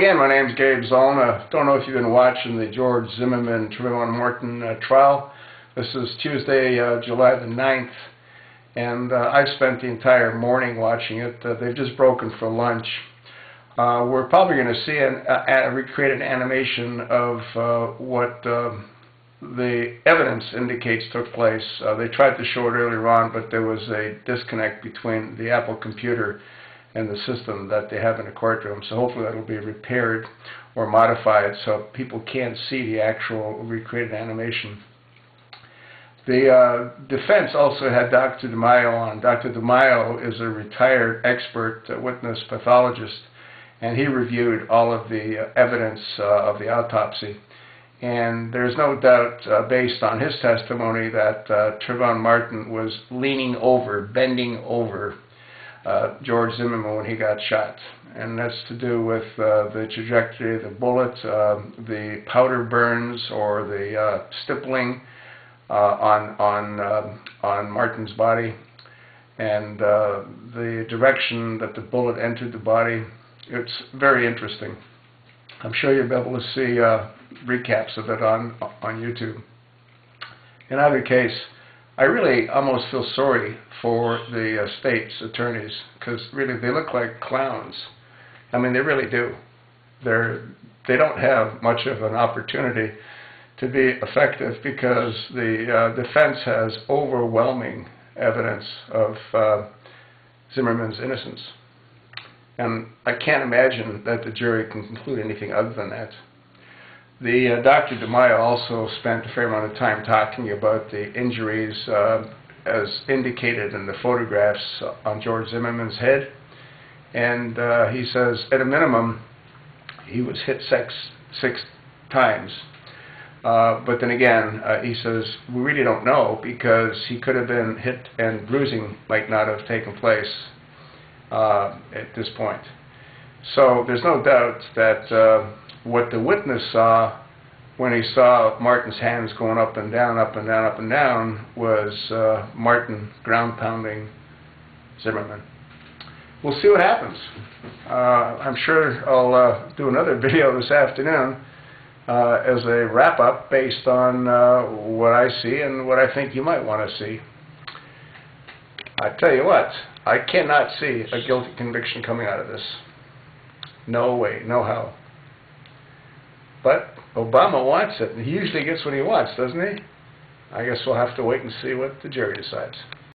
Again, my name's Gabe Zollner. Don't know if you've been watching the George Zimmerman, Trayvon Martin trial. This is Tuesday, July the 9th, and I've spent the entire morning watching it. They've just broken for lunch. We're probably going to see recreate an animation of what the evidence indicates took place. They tried to show it earlier on, but there was a disconnect between the Apple computer and the system that they have in the courtroom. So hopefully that will be repaired or modified so people can see the actual recreated animation. The defense also had Dr. DeMaio on. Dr. DeMaio is a retired expert witness pathologist, and he reviewed all of the evidence of the autopsy. And there's no doubt, based on his testimony, that Trayvon Martin was leaning over, bending over George Zimmerman when he got shot. And that's to do with the trajectory of the bullet, the powder burns or the stippling on Martin's body, and the direction that the bullet entered the body. It's very interesting. I'm sure you'll be able to see recaps of it on YouTube. In either case, I really almost feel sorry for the state's attorneys, because really they look like clowns. I mean, they really do. They don't have much of an opportunity to be effective because the defense has overwhelming evidence of Zimmerman's innocence. And I can't imagine that the jury can conclude anything other than that. The Dr. DeMaio also spent a fair amount of time talking about the injuries as indicated in the photographs on George Zimmerman's head. And he says, at a minimum, he was hit six times. But then again, he says, we really don't know, because he could have been hit and bruising might not have taken place at this point. So there's no doubt that what the witness saw when he saw Martin's hands going up and down, up and down, up and down, was Martin ground-pounding Zimmerman. We'll see what happens. I'm sure I'll do another video this afternoon as a wrap-up based on what I see and what I think you might want to see. I tell you what, I cannot see a guilty conviction coming out of this. No way, no how. But Obama wants it, and he usually gets what he wants, doesn't he? I guess we'll have to wait and see what the jury decides.